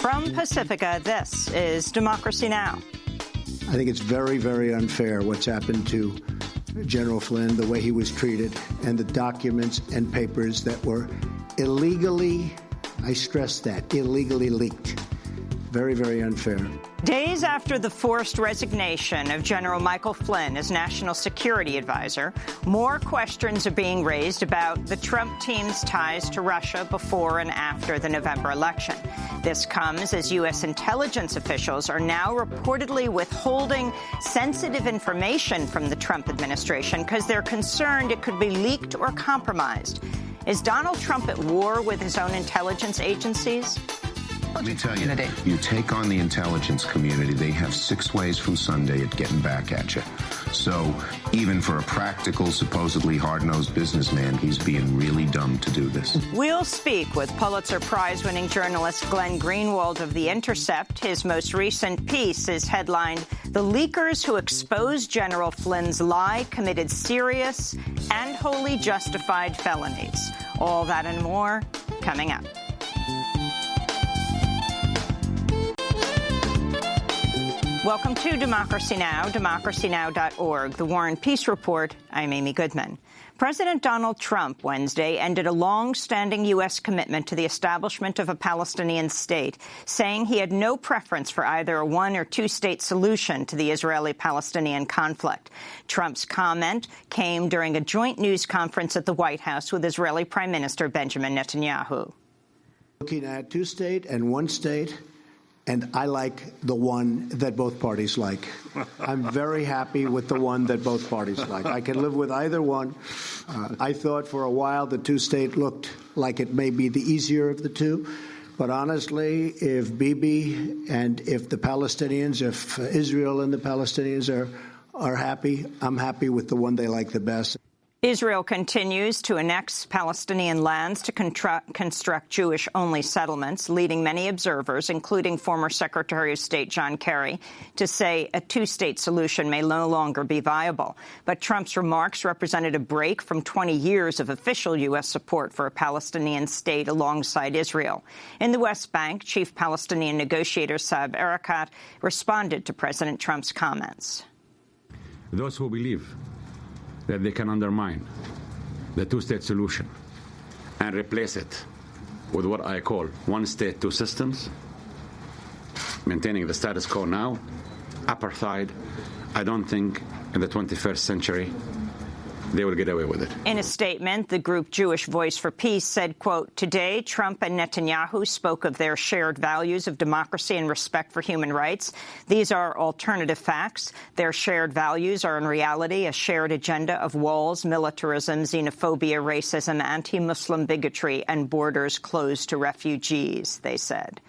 From Pacifica, this is Democracy Now! I think it's very, very unfair what's happened to General Flynn, the way he was treated, and the documents and papers that were illegally, I stress that, illegally leaked. Very, very unfair. Days after the forced resignation of General Michael Flynn as National Security Advisor, more questions are being raised about the Trump team's ties to Russia before and after the November election. This comes as U.S. intelligence officials are now reportedly withholding sensitive information from the Trump administration because they're concerned it could be leaked or compromised. Is Donald Trump at war with his own intelligence agencies? Let me tell you, you take on the intelligence community, they have 6 ways from Sunday at getting back at you. So even for a practical, supposedly hard-nosed businessman, he's being really dumb to do this. We'll speak with Pulitzer Prize-winning journalist Glenn Greenwald of The Intercept. His most recent piece is headlined, "The Leakers Who Exposed General Flynn's Lie Committed Serious and Wholly Justified Felonies." All that and more coming up. Welcome to Democracy Now!, democracynow.org, the War and Peace Report. I'm Amy Goodman. President Donald Trump Wednesday ended a long-standing U.S. commitment to the establishment of a Palestinian state, saying he had no preference for either a one- or two-state solution to the Israeli-Palestinian conflict. Trump's comment came during a joint news conference at the White House with Israeli Prime Minister Benjamin Netanyahu. Looking at two-state and one-state, and I like the one that both parties like. I'm very happy with the one that both parties like. I can live with either one. I thought for a while the two-state looked like it may be the easier of the two. But honestly, if Bibi and if the Palestinians, if Israel and the Palestinians are happy, I'm happy with the one they like the best. Israel continues to annex Palestinian lands to construct Jewish-only settlements, leading many observers, including former Secretary of State John Kerry, to say a two-state solution may no longer be viable. But Trump's remarks represented a break from 20 years of official U.S. support for a Palestinian state alongside Israel. In the West Bank, Chief Palestinian negotiator Saeb Erekat responded to President Trump's comments. Those who believe that they can undermine the two-state solution and replace it with what I call one state, two systems, maintaining the status quo now, apartheid, I don't think in the 21st century they will get away with it. In a statement, the group Jewish Voice for Peace said, quote, "Today, Trump and Netanyahu spoke of their shared values of democracy and respect for human rights. These are alternative facts. Their shared values are in reality a shared agenda of walls, militarism, xenophobia, racism, anti-Muslim bigotry, and borders closed to refugees," they said.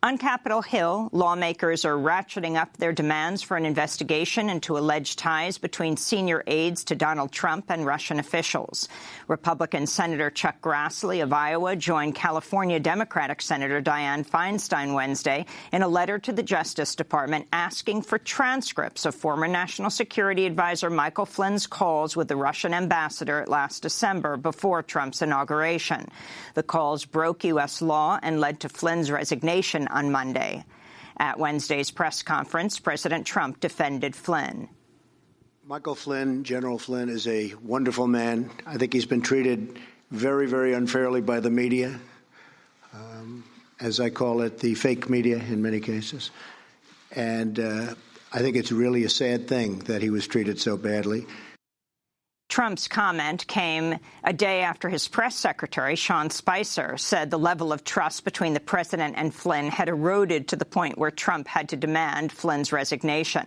On Capitol Hill, lawmakers are ratcheting up their demands for an investigation into alleged ties between senior aides to Donald Trump and Russian officials. Republican Senator Chuck Grassley of Iowa joined California Democratic Senator Dianne Feinstein Wednesday in a letter to the Justice Department asking for transcripts of former National Security Advisor Michael Flynn's calls with the Russian ambassador last December before Trump's inauguration. The calls broke U.S. law and led to Flynn's resignation on Monday. At Wednesday's press conference, President Trump defended Flynn. Michael Flynn, General Flynn, is a wonderful man. I think he's been treated very, very unfairly by the media, as I call it, the fake media in many cases. And I think it's really a sad thing that he was treated so badly. Trump's comment came a day after his press secretary, Sean Spicer, said the level of trust between the president and Flynn had eroded to the point where Trump had to demand Flynn's resignation.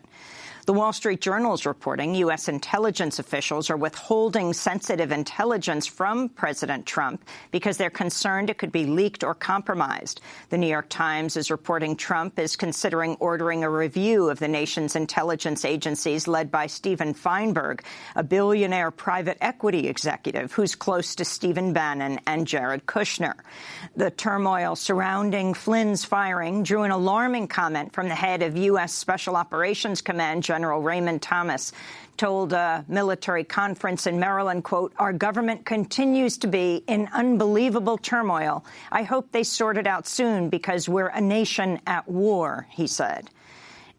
The Wall Street Journal is reporting U.S. intelligence officials are withholding sensitive intelligence from President Trump because they're concerned it could be leaked or compromised. The New York Times is reporting Trump is considering ordering a review of the nation's intelligence agencies led by Steven Feinberg, a billionaire private equity executive who's close to Stephen Bannon and Jared Kushner. The turmoil surrounding Flynn's firing drew an alarming comment from the head of U.S. Special Operations Command, General Raymond Thomas told a military conference in Maryland, quote, "Our government continues to be in unbelievable turmoil. I hope they sort it out soon because we're a nation at war," he said.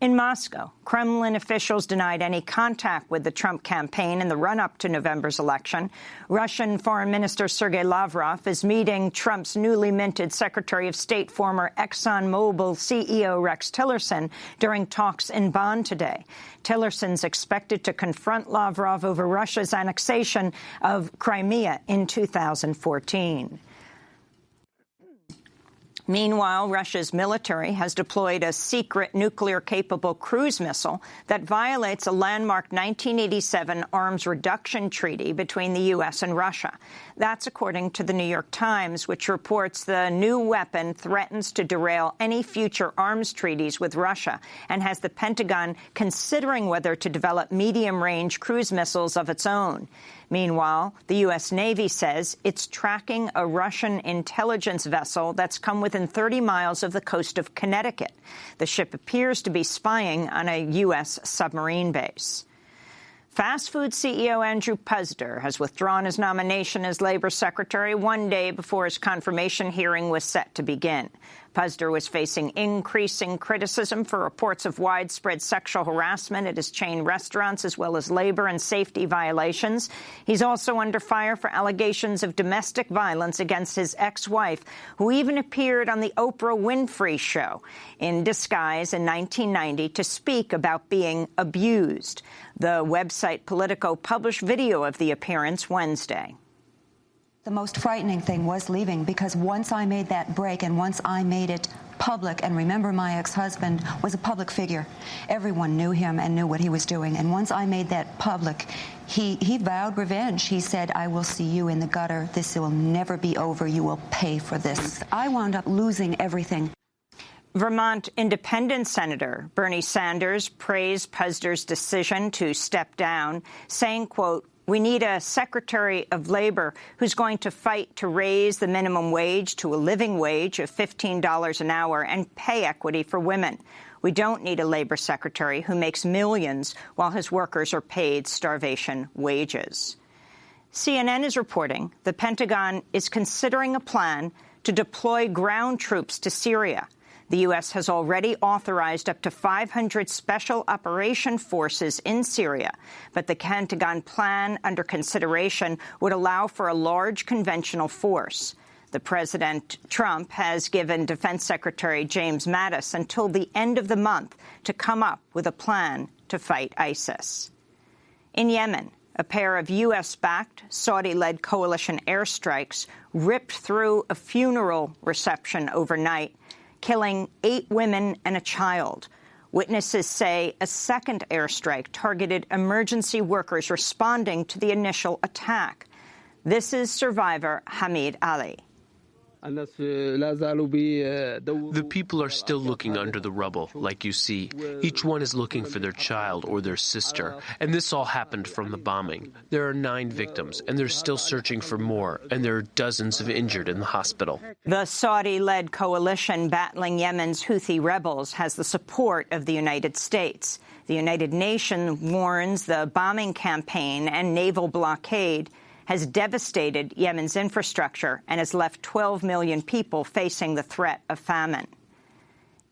In Moscow, Kremlin officials denied any contact with the Trump campaign in the run-up to November's election. Russian Foreign Minister Sergei Lavrov is meeting Trump's newly minted Secretary of State, former ExxonMobil CEO Rex Tillerson, during talks in Bonn today. Tillerson's expected to confront Lavrov over Russia's annexation of Crimea in 2014. Meanwhile, Russia's military has deployed a secret nuclear-capable cruise missile that violates a landmark 1987 arms reduction treaty between the U.S. and Russia. That's according to the New York Times, which reports the new weapon threatens to derail any future arms treaties with Russia and has the Pentagon considering whether to develop medium-range cruise missiles of its own. Meanwhile, the U.S. Navy says it's tracking a Russian intelligence vessel that's come within 30 miles of the coast of Connecticut. The ship appears to be spying on a U.S. submarine base. Fast food CEO Andrew Puzder has withdrawn his nomination as Labor Secretary 1 day before his confirmation hearing was set to begin. Puzder was facing increasing criticism for reports of widespread sexual harassment at his chain restaurants, as well as labor and safety violations. He's also under fire for allegations of domestic violence against his ex-wife, who even appeared on the Oprah Winfrey Show in disguise in 1990 to speak about being abused. The website Politico published video of the appearance Wednesday. The most frightening thing was leaving, because once I made that break and once I made it public, and remember, my ex-husband was a public figure. Everyone knew him and knew what he was doing. And once I made that public, he vowed revenge. He said, "I will see you in the gutter. This will never be over. You will pay for this." I wound up losing everything. Vermont Independent Senator Bernie Sanders praised Puzder's decision to step down, saying, quote, "We need a Secretary of Labor who's going to fight to raise the minimum wage to a living wage of $15 an hour and pay equity for women. We don't need a labor secretary who makes millions while his workers are paid starvation wages." CNN is reporting the Pentagon is considering a plan to deploy ground troops to Syria. The U.S. has already authorized up to 500 special operation forces in Syria, but the Pentagon plan under consideration would allow for a large conventional force. The President Trump has given Defense Secretary James Mattis until the end of the month to come up with a plan to fight ISIS. In Yemen, a pair of U.S.-backed, Saudi-led coalition airstrikes ripped through a funeral reception overnight, killing 8 women and a child. Witnesses say a second airstrike targeted emergency workers responding to the initial attack. This is survivor Hamid Ali. The people are still looking under the rubble, like you see. Each one is looking for their child or their sister. And this all happened from the bombing. There are 9 victims, and they're still searching for more, and there are dozens of injured in the hospital. The Saudi-led coalition battling Yemen's Houthi rebels has the support of the United States. The United Nations warns the bombing campaign and naval blockade has devastated Yemen's infrastructure and has left 12 million people facing the threat of famine.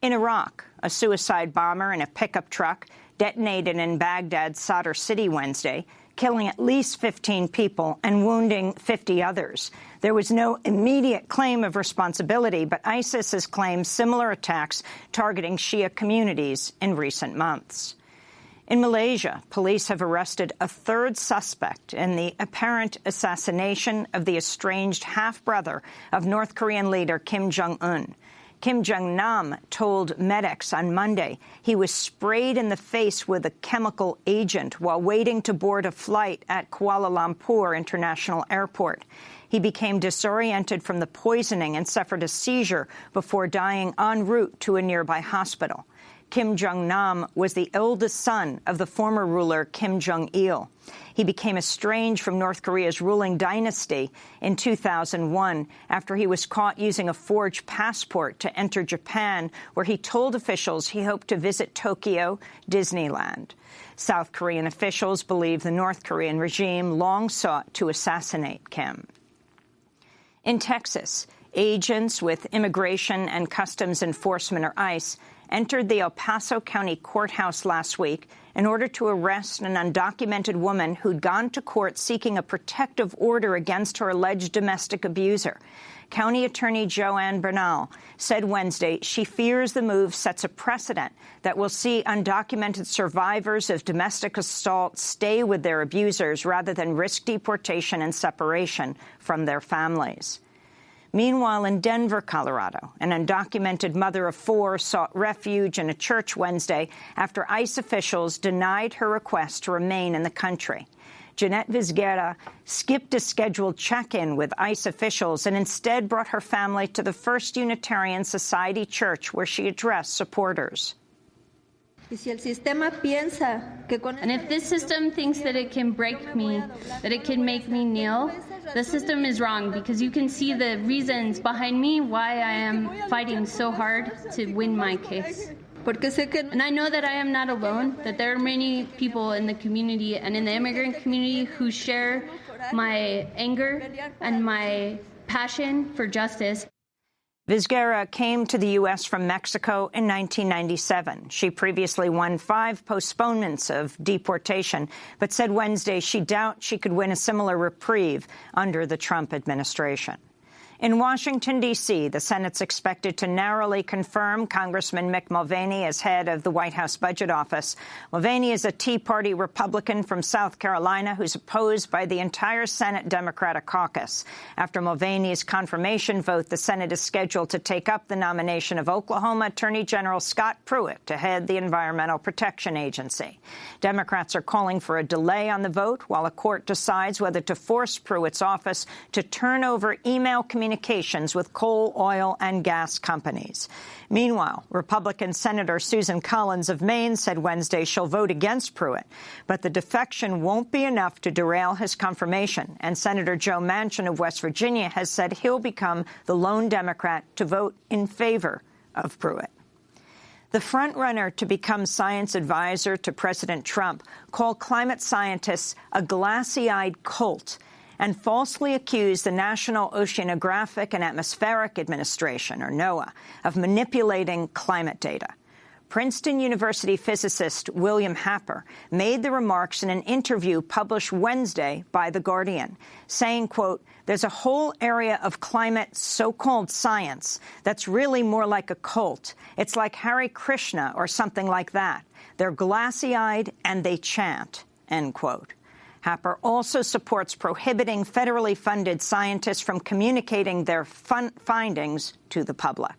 In Iraq, a suicide bomber in a pickup truck detonated in Baghdad's Sadr City Wednesday, killing at least 15 people and wounding 50 others. There was no immediate claim of responsibility, but ISIS has claimed similar attacks targeting Shia communities in recent months. In Malaysia, police have arrested a third suspect in the apparent assassination of the estranged half-brother of North Korean leader Kim Jong-un. Kim Jong-nam told medics on Monday he was sprayed in the face with a chemical agent while waiting to board a flight at Kuala Lumpur International Airport. He became disoriented from the poisoning and suffered a seizure before dying en route to a nearby hospital. Kim Jong-nam was the eldest son of the former ruler Kim Jong-il. He became estranged from North Korea's ruling dynasty in 2001 after he was caught using a forged passport to enter Japan, where he told officials he hoped to visit Tokyo Disneyland. South Korean officials believe the North Korean regime long sought to assassinate Kim. In Texas, agents with Immigration and Customs Enforcement, or ICE, entered the El Paso County Courthouse last week in order to arrest an undocumented woman who'd gone to court seeking a protective order against her alleged domestic abuser. County Attorney Joanne Bernal said Wednesday she fears the move sets a precedent that will see undocumented survivors of domestic assault stay with their abusers rather than risk deportation and separation from their families. Meanwhile, in Denver, Colorado, an undocumented mother of 4 sought refuge in a church Wednesday after ICE officials denied her request to remain in the country. Jeanette Vizguera skipped a scheduled check-in with ICE officials and instead brought her family to the First Unitarian Society Church, where she addressed supporters. And if this system thinks that it can break me, that it can make me kneel, the system is wrong, because you can see the reasons behind me why I am fighting so hard to win my case. And I know that I am not alone, that there are many people in the community and in the immigrant community who share my anger and my passion for justice. Vizguera came to the U.S. from Mexico in 1997. She previously won 5 postponements of deportation, but said Wednesday she doubts she could win a similar reprieve under the Trump administration. In Washington, D.C., the Senate's expected to narrowly confirm Congressman Mick Mulvaney as head of the White House Budget Office. Mulvaney is a Tea Party Republican from South Carolina who's opposed by the entire Senate Democratic caucus. After Mulvaney's confirmation vote, the Senate is scheduled to take up the nomination of Oklahoma Attorney General Scott Pruitt to head the Environmental Protection Agency. Democrats are calling for a delay on the vote while a court decides whether to force Pruitt's office to turn over email communications with coal, oil, and gas companies. Meanwhile, Republican Senator Susan Collins of Maine said Wednesday she'll vote against Pruitt, but the defection won't be enough to derail his confirmation, and Senator Joe Manchin of West Virginia has said he'll become the lone Democrat to vote in favor of Pruitt. The frontrunner to become science advisor to President Trump called climate scientists a glassy-eyed cult and falsely accused the National Oceanographic and Atmospheric Administration, or NOAA, of manipulating climate data. Princeton University physicist William Happer made the remarks in an interview published Wednesday by The Guardian, saying, quote, "There's a whole area of climate so-called science that's really more like a cult. It's like Hare Krishna or something like that. They're glassy-eyed and they chant," end quote. Happer also supports prohibiting federally funded scientists from communicating their findings to the public.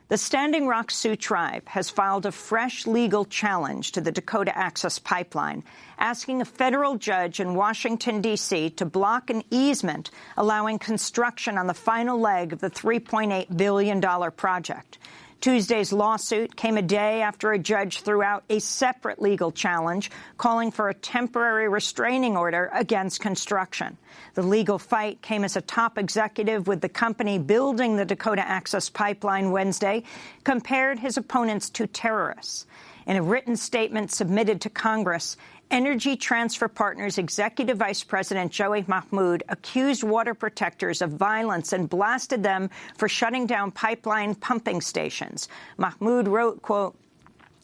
The Standing Rock Sioux Tribe has filed a fresh legal challenge to the Dakota Access Pipeline, asking a federal judge in Washington, D.C. to block an easement allowing construction on the final leg of the $3.8 billion project. Tuesday's lawsuit came a day after a judge threw out a separate legal challenge calling for a temporary restraining order against construction. The legal fight came as a top executive with the company building the Dakota Access Pipeline Wednesday compared his opponents to terrorists. In a written statement submitted to Congress, Energy Transfer Partners Executive Vice President Joey Mahmoud accused water protectors of violence and blasted them for shutting down pipeline pumping stations. Mahmoud wrote, quote,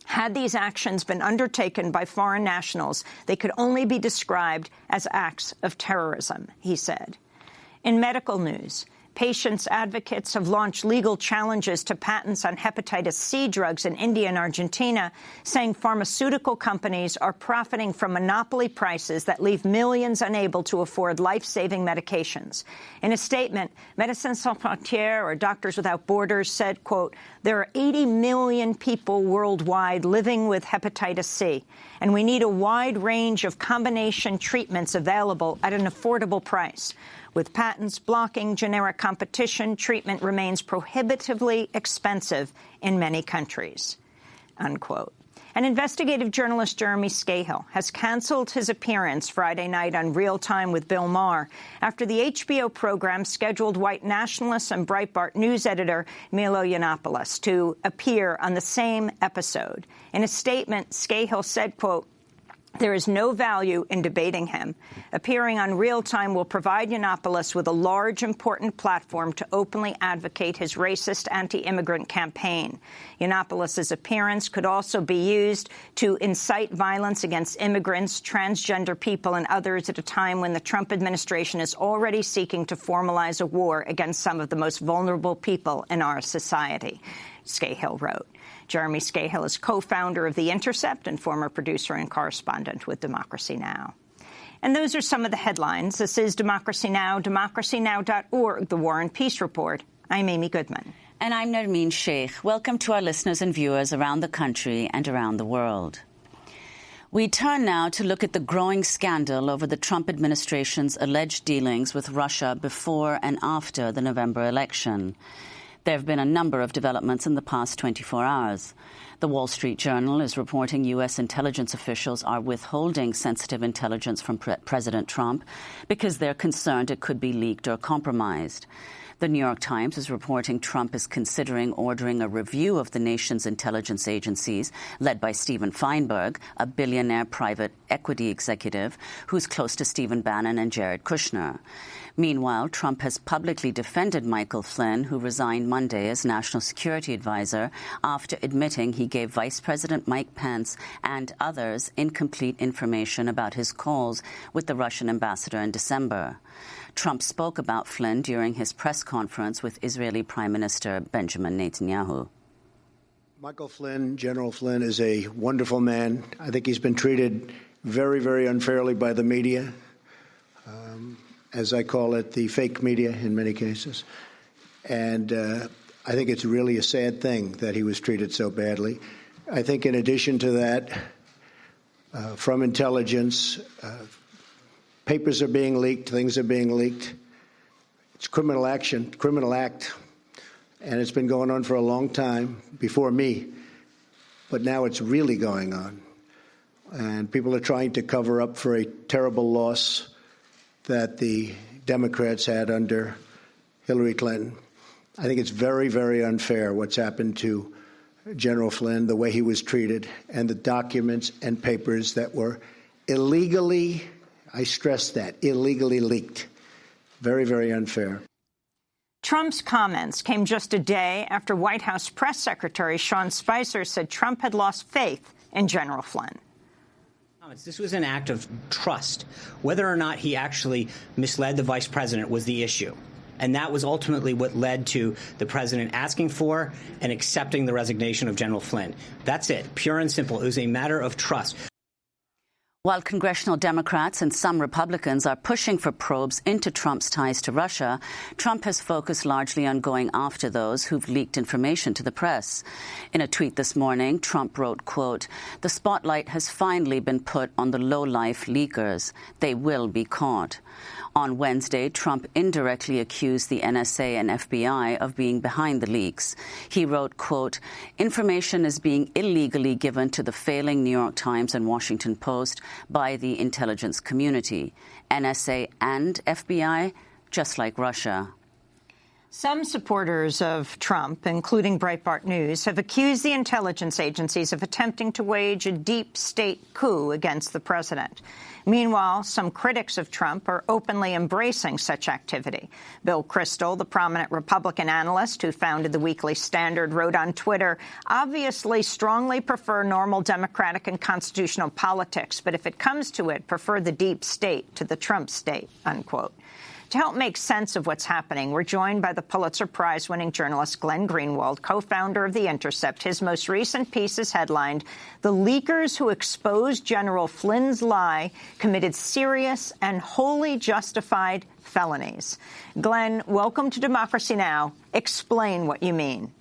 "Had these actions been undertaken by foreign nationals, they could only be described as acts of terrorism," he said. In medical news, patients' advocates have launched legal challenges to patents on hepatitis C drugs in India and Argentina, saying pharmaceutical companies are profiting from monopoly prices that leave millions unable to afford life-saving medications. In a statement, Médecins Sans Frontières, or Doctors Without Borders, said, quote, "There are 80 million people worldwide living with hepatitis C, and we need a wide range of combination treatments available at an affordable price. With patents blocking generic competition, treatment remains prohibitively expensive in many countries, unquote. And investigative journalist Jeremy Scahill has canceled his appearance Friday night on Real Time with Bill Maher after the HBO program scheduled white nationalist and Breitbart news editor Milo Yiannopoulos to appear on the same episode. In a statement, Scahill said, quote, "There is no value in debating him. Appearing on Real Time will provide Yiannopoulos with a large, important platform to openly advocate his racist anti-immigrant campaign. Yiannopoulos' appearance could also be used to incite violence against immigrants, transgender people, and others at a time when the Trump administration is already seeking to formalize a war against some of the most vulnerable people in our society," Scahill wrote. Jeremy Scahill is co-founder of The Intercept and former producer and correspondent with Democracy Now! And those are some of the headlines. This is Democracy Now!, democracynow.org, The War and Peace Report. I'm Amy Goodman. And I'm Nermeen Sheikh. Welcome to our listeners and viewers around the country and around the world. We turn now to look at the growing scandal over the Trump administration's alleged dealings with Russia before and after the November election. There have been a number of developments in the past 24 hours. The Wall Street Journal is reporting U.S. intelligence officials are withholding sensitive intelligence from President Trump because they're concerned it could be leaked or compromised. The New York Times is reporting Trump is considering ordering a review of the nation's intelligence agencies, led by Steven Feinberg, a billionaire private equity executive who's close to Stephen Bannon and Jared Kushner. Meanwhile, Trump has publicly defended Michael Flynn, who resigned Monday as National Security Advisor after admitting he gave Vice President Mike Pence and others incomplete information about his calls with the Russian ambassador in December. Trump spoke about Flynn during his press conference with Israeli Prime Minister Benjamin Netanyahu. Michael Flynn, General Flynn, is a wonderful man. I think he's been treated very, very unfairly by the media. As I call it, the fake media in many cases. And I think it's really a sad thing that he was treated so badly. I think in addition to that, from intelligence, papers are being leaked, things are being leaked. It's criminal action, criminal act, and it's been going on for a long time before me. But now it's really going on. And people are trying to cover up for a terrible loss that the Democrats had under Hillary Clinton. I think it's very, very unfair what's happened to General Flynn, the way he was treated, and the documents and papers that were illegally, I stress that, illegally leaked. Very, very unfair. Trump's comments came just a day after White House Press Secretary Sean Spicer said Trump had lost faith in General Flynn. This was an act of trust. Whether or not he actually misled the vice president was the issue. And that was ultimately what led to the president asking for and accepting the resignation of General Flynn. That's it. Pure and simple. It was a matter of trust. While congressional Democrats and some Republicans are pushing for probes into Trump's ties to Russia, Trump has focused largely on going after those who've leaked information to the press. In a tweet this morning, Trump wrote, quote, "The spotlight has finally been put on the low-life leakers. They will be caught." On Wednesday, Trump indirectly accused the NSA and FBI of being behind the leaks. He wrote, quote, "Information is being illegally given to the failing New York Times and Washington Post by the intelligence community. NSA and FBI, just like Russia." Some supporters of Trump, including Breitbart News, have accused the intelligence agencies of attempting to wage a deep state coup against the president. Meanwhile, some critics of Trump are openly embracing such activity. Bill Kristol, the prominent Republican analyst who founded the Weekly Standard, wrote on Twitter, "Obviously strongly prefer normal democratic and constitutional politics, but if it comes to it, prefer the deep state to the Trump state," unquote. To help make sense of what's happening, we're joined by the Pulitzer Prize-winning journalist Glenn Greenwald, co-founder of The Intercept. His most recent piece is headlined, "The Leakers Who Exposed General Flynn's Lie Committed Serious and Wholly Justified Felonies." Glenn, welcome to Democracy Now! Explain what you mean.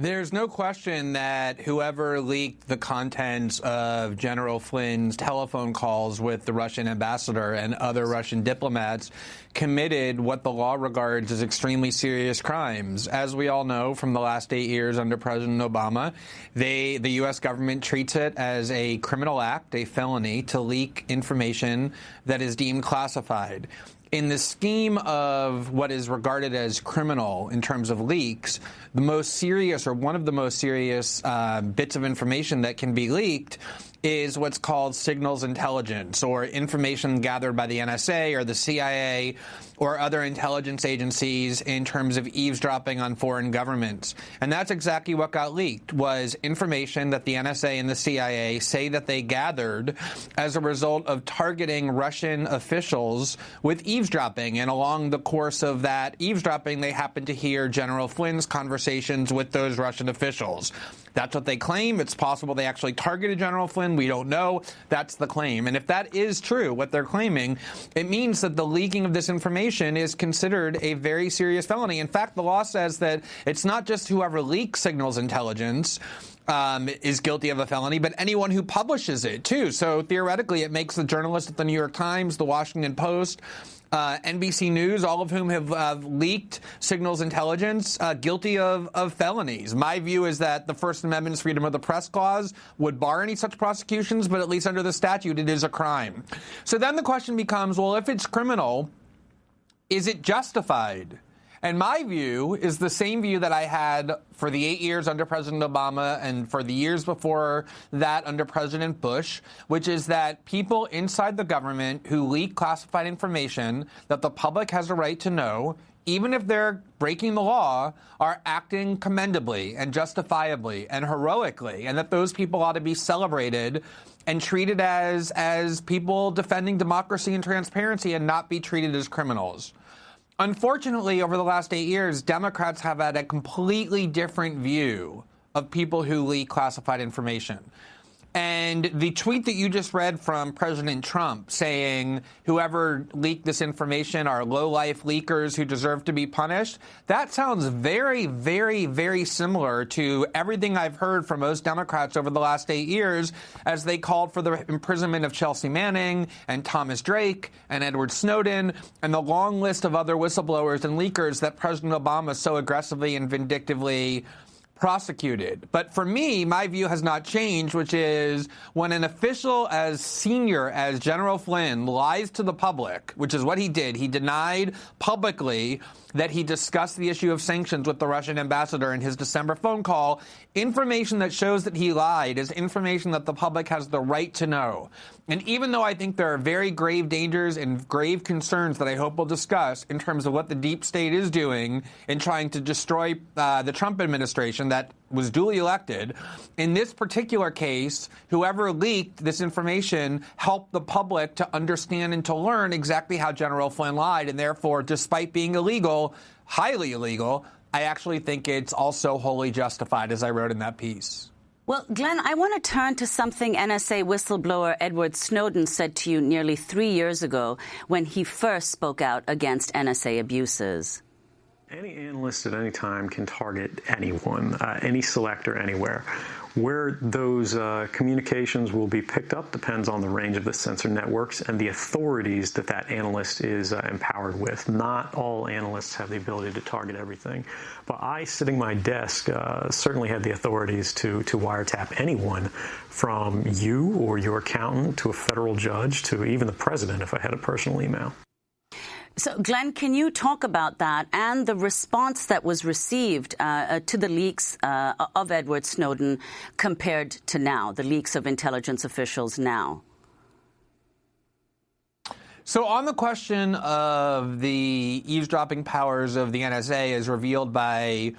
There's no question that whoever leaked the contents of General Flynn's telephone calls with the Russian ambassador and other Russian diplomats committed what the law regards as extremely serious crimes. As we all know from the last 8 years under President Obama, the U.S. government treats it as a criminal act, a felony, to leak information that is deemed classified. In the scheme of what is regarded as criminal in terms of leaks, the most serious or one of the most serious bits of information that can be leaked is what's called signals intelligence, or information gathered by the NSA or the CIA or other intelligence agencies in terms of eavesdropping on foreign governments. And that's exactly what got leaked, was information that the NSA and the CIA say that they gathered as a result of targeting Russian officials with eavesdropping. And along the course of that eavesdropping, they happened to hear General Flynn's conversations with those Russian officials. That's what they claim. It's possible they actually targeted General Flynn. We don't know. That's the claim. And if that is true, what they're claiming, it means that the leaking of this information is considered a very serious felony. In fact, the law says that it's not just whoever leaks signals intelligence is guilty of a felony, but anyone who publishes it, too. So theoretically, it makes the journalists at the New York Times, the Washington Post, NBC News, all of whom have leaked signals intelligence, guilty of felonies. My view is that the First Amendment's freedom of the press clause would bar any such prosecutions, but at least under the statute, it is a crime. So then the question becomes, well, if it's criminal, is it justified? And my view is the same view that I had for the 8 years under President Obama and for the years before that under President Bush, which is that people inside the government who leak classified information that the public has a right to know, even if they're breaking the law, are acting commendably and justifiably and heroically, and that those people ought to be celebrated and treated as people defending democracy and transparency and not be treated as criminals. Unfortunately, over the last 8 years, Democrats have had a completely different view of people who leak classified information. And the tweet that you just read from President Trump saying whoever leaked this information are low-life leakers who deserve to be punished, that sounds very, very, very similar to everything I've heard from most Democrats over the last 8 years as they called for the imprisonment of Chelsea Manning and Thomas Drake and Edward Snowden and the long list of other whistleblowers and leakers that President Obama so aggressively and vindictively prosecuted. But for me, my view has not changed, which is when an official as senior as General Flynn lies to the public, which is what he did, he denied publicly that he discussed the issue of sanctions with the Russian ambassador in his December phone call. Information that shows that he lied is information that the public has the right to know. And even though I think there are very grave dangers and grave concerns that I hope we'll discuss in terms of what the deep state is doing in trying to destroy the Trump administration that was duly elected, in this particular case, whoever leaked this information helped the public to understand and to learn exactly how General Flynn lied. And therefore, despite being illegal, highly illegal, I actually think it's also wholly justified, as I wrote in that piece. Well, Glenn, I want to turn to something NSA whistleblower Edward Snowden said to you nearly 3 years ago when he first spoke out against NSA abuses. Any analyst at any time can target anyone, any selector anywhere. Where those communications will be picked up depends on the range of the sensor networks and the authorities that that analyst is empowered with. Not all analysts have the ability to target everything. But I, sitting at my desk, certainly had the authorities to wiretap anyone from you or your accountant to a federal judge to even the president if I had a personal email. So, Glenn, can you talk about that and the response that was received to the leaks of Edward Snowden compared to now, the leaks of intelligence officials now? So on the question of the eavesdropping powers of the NSA as revealed by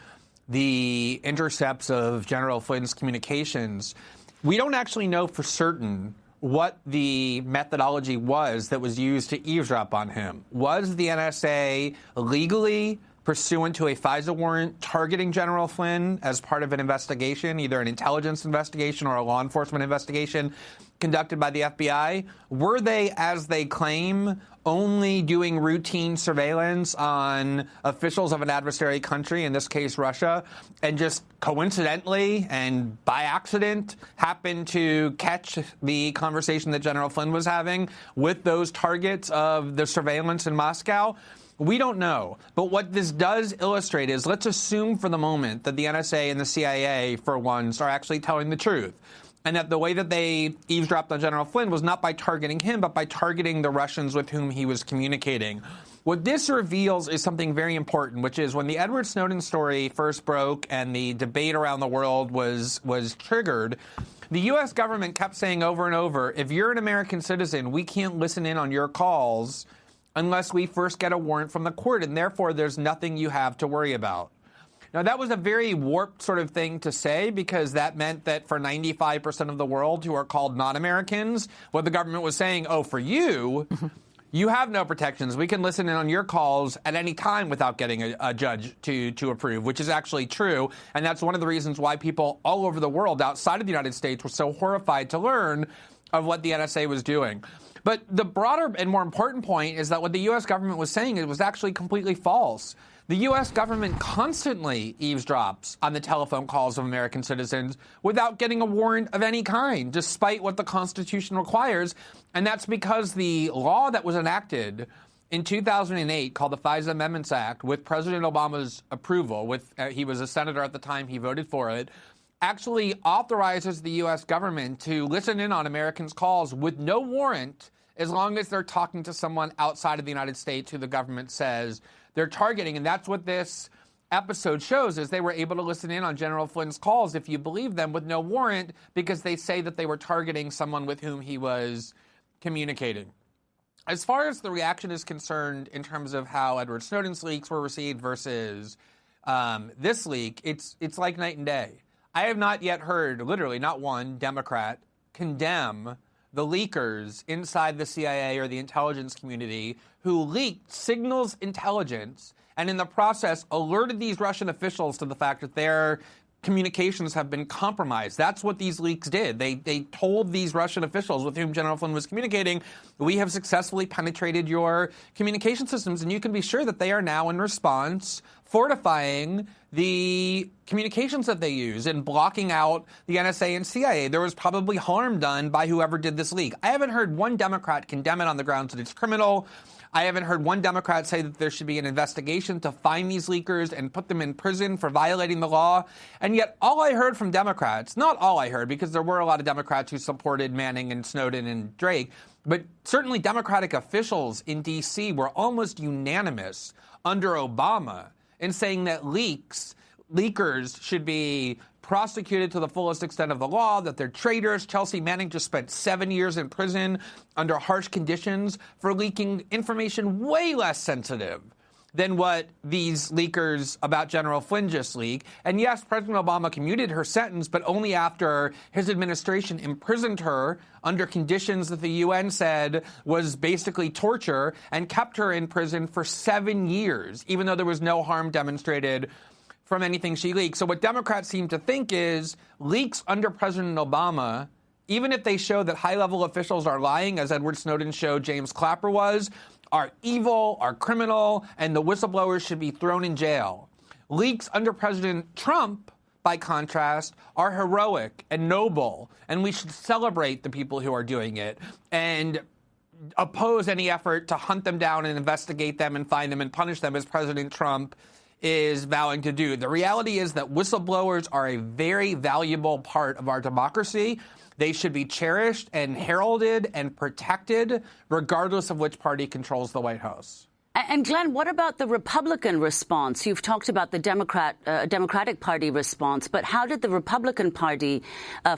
the intercepts of General Flynn's communications, we don't actually know for certain what the methodology was that was used to eavesdrop on him. Was the NSA legally pursuant to a FISA warrant targeting General Flynn as part of an investigation, either an intelligence investigation or a law enforcement investigation conducted by the FBI. Were they, as they claim, only doing routine surveillance on officials of an adversary country, in this case Russia, and just coincidentally and by accident happened to catch the conversation that General Flynn was having with those targets of the surveillance in Moscow? We don't know. But what this does illustrate is, let's assume for the moment that the NSA and the CIA, for once, are actually telling the truth. And that the way that they eavesdropped on General Flynn was not by targeting him, but by targeting the Russians with whom he was communicating. What this reveals is something very important, which is when the Edward Snowden story first broke and the debate around the world was triggered, the U.S. government kept saying over and over, if you're an American citizen, we can't listen in on your calls unless we first get a warrant from the court, and therefore there's nothing you have to worry about. Now, that was a very warped sort of thing to say, because that meant that for 95% of the world who are called non-Americans, what the government was saying, oh, for you, you have no protections. We can listen in on your calls at any time without getting a judge to approve, which is actually true. And that's one of the reasons why people all over the world outside of the United States were so horrified to learn of what the NSA was doing. But the broader and more important point is that what the U.S. government was saying, it was actually completely false. The U.S. government constantly eavesdrops on the telephone calls of American citizens without getting a warrant of any kind, despite what the Constitution requires. And that's because the law that was enacted in 2008, called the FISA Amendments Act, with President Obama's approval, he was a senator at the time, he voted for it, actually authorizes the U.S. government to listen in on Americans' calls with no warrant, as long as they're talking to someone outside of the United States who the government says they're targeting. And that's what this episode shows, is they were able to listen in on General Flynn's calls, if you believe them, with no warrant, because they say that they were targeting someone with whom he was communicating. As far as the reaction is concerned in terms of how Edward Snowden's leaks were received versus this leak, it's like night and day. I have not yet heard, literally not one Democrat, condemn the leakers inside the CIA or the intelligence community who leaked signals intelligence and in the process alerted these Russian officials to the fact that their communications have been compromised. That's what these leaks did. They told these Russian officials with whom General Flynn was communicating, we have successfully penetrated your communication systems, and you can be sure that they are now in response fortifying the communications that they use and blocking out the NSA and CIA. There was probably harm done by whoever did this leak. I haven't heard one Democrat condemn it on the grounds that it's criminal. I haven't heard one Democrat say that there should be an investigation to find these leakers and put them in prison for violating the law. And yet all I heard from Democrats, not all I heard, because there were a lot of Democrats who supported Manning and Snowden and Drake, but certainly Democratic officials in D.C. were almost unanimous under Obama in saying that leakers should be prosecuted to the fullest extent of the law, that they're traitors. Chelsea Manning just spent 7 years in prison under harsh conditions for leaking information way less sensitive than what these leakers about General Flynn just leaked. And yes, President Obama commuted her sentence, but only after his administration imprisoned her under conditions that the UN said was basically torture, and kept her in prison for 7 years, even though there was no harm demonstrated from anything she leaked. So what Democrats seem to think is leaks under President Obama, even if they show that high-level officials are lying, as Edward Snowden showed James Clapper was, are evil, are criminal, and the whistleblowers should be thrown in jail. Leaks under President Trump, by contrast, are heroic and noble, and we should celebrate the people who are doing it and oppose any effort to hunt them down and investigate them and find them and punish them, as President Trump is vowing to do. The reality is that whistleblowers are a very valuable part of our democracy. They should be cherished and heralded and protected, regardless of which party controls the White House. And Glenn, what about the Republican response? You've talked about the Democratic Party response, but how did the Republican Party,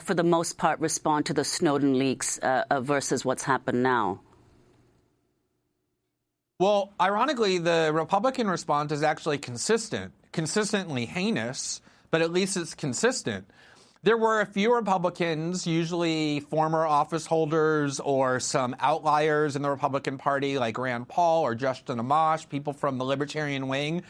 for the most part, respond to the Snowden leaks versus what's happened now? Well, ironically, the Republican response is actually consistently heinous, but at least it's consistent. There were a few Republicans, usually former office holders or some outliers in the Republican Party like Rand Paul or Justin Amash, people from the libertarian wing,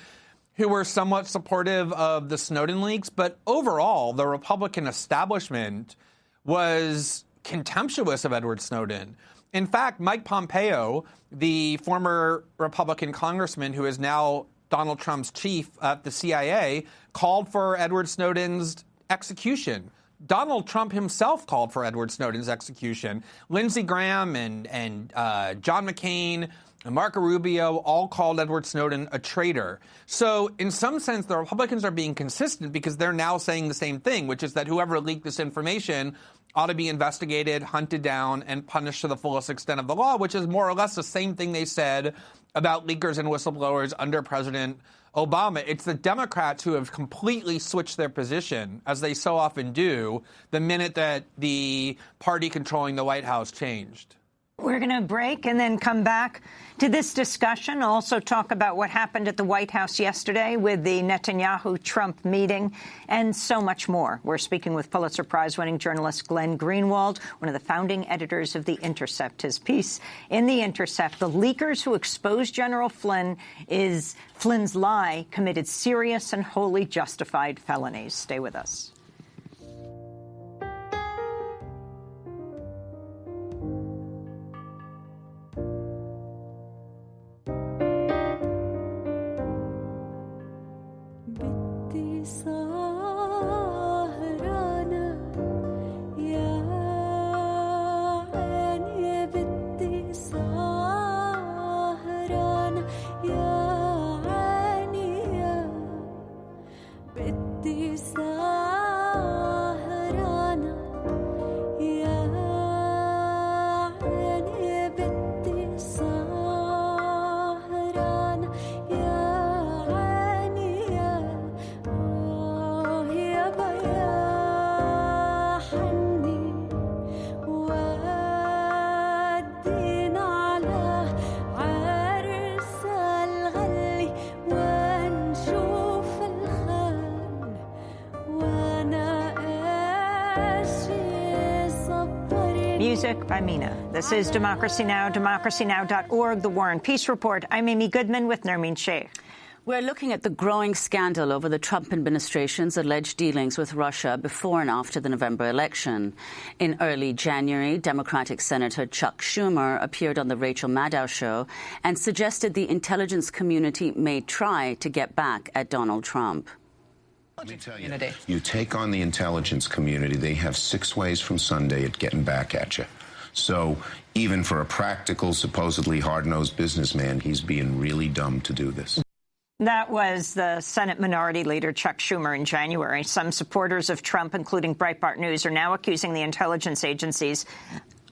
who were somewhat supportive of the Snowden leaks, but overall, the Republican establishment was contemptuous of Edward Snowden. In fact, Mike Pompeo, the former Republican congressman who is now Donald Trump's chief at the CIA, called for Edward Snowden's execution. Donald Trump himself called for Edward Snowden's execution. Lindsey Graham and John McCain and Marco Rubio all called Edward Snowden a traitor. So in some sense, the Republicans are being consistent because they're now saying the same thing, which is that whoever leaked this information ought to be investigated, hunted down, and punished to the fullest extent of the law, which is more or less the same thing they said about leakers and whistleblowers under President Obama. It's the Democrats who have completely switched their position, as they so often do, the minute that the party controlling the White House changed. We're going to break and then come back to this discussion, also talk about what happened at the White House yesterday with the Netanyahu-Trump meeting, and so much more. We're speaking with Pulitzer Prize-winning journalist Glenn Greenwald, one of the founding editors of The Intercept. His piece in The Intercept, "The Leakers Who Exposed General Flynn is Flynn's Lie Committed Serious and Wholly Justified Felonies." Stay with us. Music by Mina. This is Democracy Now!, democracynow.org, The War and Peace Report. I'm Amy Goodman with Nermeen Sheikh. We're looking at the growing scandal over the Trump administration's alleged dealings with Russia before and after the November election. In early January, Democratic Senator Chuck Schumer appeared on the Rachel Maddow show and suggested the intelligence community may try to get back at Donald Trump. Let me tell you, you take on the intelligence community, they have 6 ways from Sunday at getting back at you. So even for a practical, supposedly hard-nosed businessman, he's being really dumb to do this. That was the Senate Minority Leader Chuck Schumer in January. Some supporters of Trump, including Breitbart News, are now accusing the intelligence agencies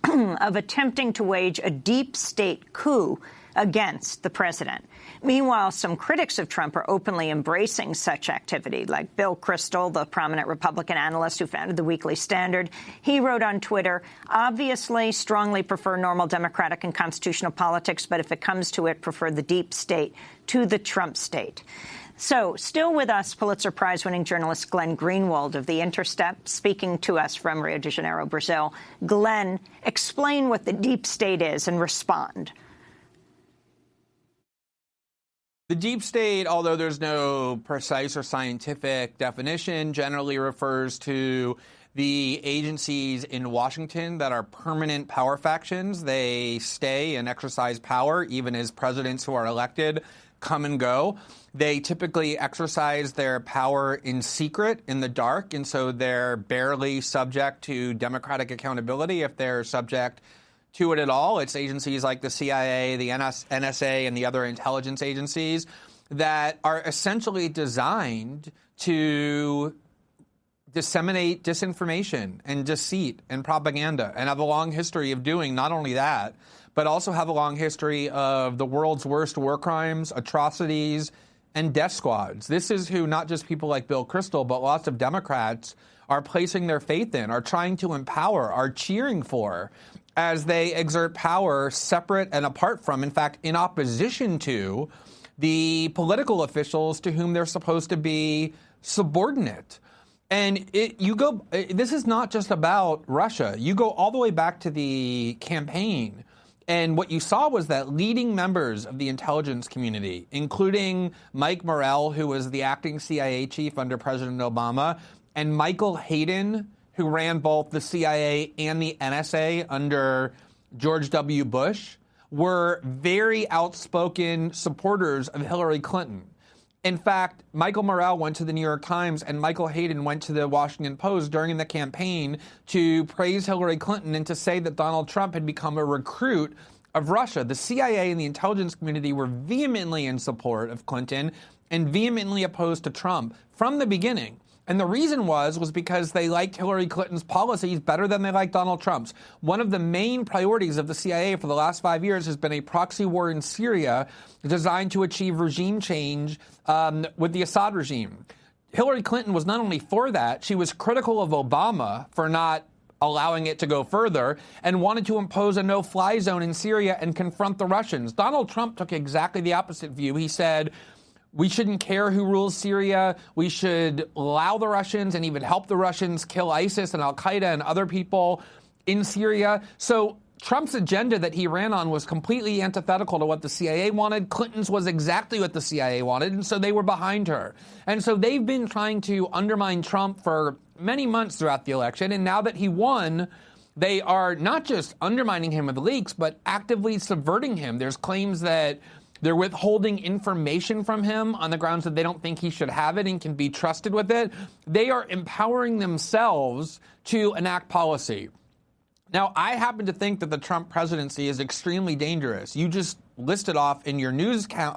of attempting to wage a deep state coup against the president. Meanwhile, some critics of Trump are openly embracing such activity, like Bill Kristol, the prominent Republican analyst who founded the Weekly Standard. He wrote on Twitter, "Obviously, strongly prefer normal democratic and constitutional politics, but if it comes to it, prefer the deep state to the Trump state." So, still with us, Pulitzer Prize-winning journalist Glenn Greenwald of The Intercept, speaking to us from Rio de Janeiro, Brazil. Glenn, explain what the deep state is and respond. The deep state, although there's no precise or scientific definition, generally refers to the agencies in Washington that are permanent power factions. They stay and exercise power even as presidents who are elected come and go. They typically exercise their power in secret, in the dark, and so they're barely subject to democratic accountability if they're subject to it at all. It's agencies like the CIA, the NSA, and the other intelligence agencies that are essentially designed to disseminate disinformation and deceit and propaganda, and have a long history of doing not only that, but also have a long history of the world's worst war crimes, atrocities, and death squads. This is who not just people like Bill Kristol, but lots of Democrats are placing their faith in, are trying to empower, are cheering for, as they exert power separate and apart from, in fact, in opposition to, the political officials to whom they're supposed to be subordinate. And this is not just about Russia. You go all the way back to the campaign And what you saw was that leading members of the intelligence community, including Mike Morell, who was the acting CIA chief under President Obama, and Michael Hayden, who ran both the CIA and the NSA under George W. Bush, were very outspoken supporters of Hillary Clinton. In fact, Michael Morell went to the New York Times and Michael Hayden went to the Washington Post during the campaign to praise Hillary Clinton and to say that Donald Trump had become a recruit of Russia. The CIA and the intelligence community were vehemently in support of Clinton and vehemently opposed to Trump from the beginning. And the reason was because they liked Hillary Clinton's policies better than they liked Donald Trump's. One of the main priorities of the CIA for the last 5 years has been a proxy war in Syria designed to achieve regime change with the Assad regime. Hillary Clinton was not only for that, she was critical of Obama for not allowing it to go further and wanted to impose a no-fly zone in Syria and confront the Russians. Donald Trump took exactly the opposite view. He said, we shouldn't care who rules Syria. We should allow the Russians and even help the Russians kill ISIS and al-Qaeda and other people in Syria. So Trump's agenda that he ran on was completely antithetical to what the CIA wanted. Clinton's was exactly what the CIA wanted, and so they were behind her. And so they've been trying to undermine Trump for many months throughout the election, and now that he won, they are not just undermining him with leaks, but actively subverting him. There's claims that they're withholding information from him on the grounds that they don't think he should have it and can be trusted with it. They are empowering themselves to enact policy. Now, I happen to think that the Trump presidency is extremely dangerous. You just listed off in your newscast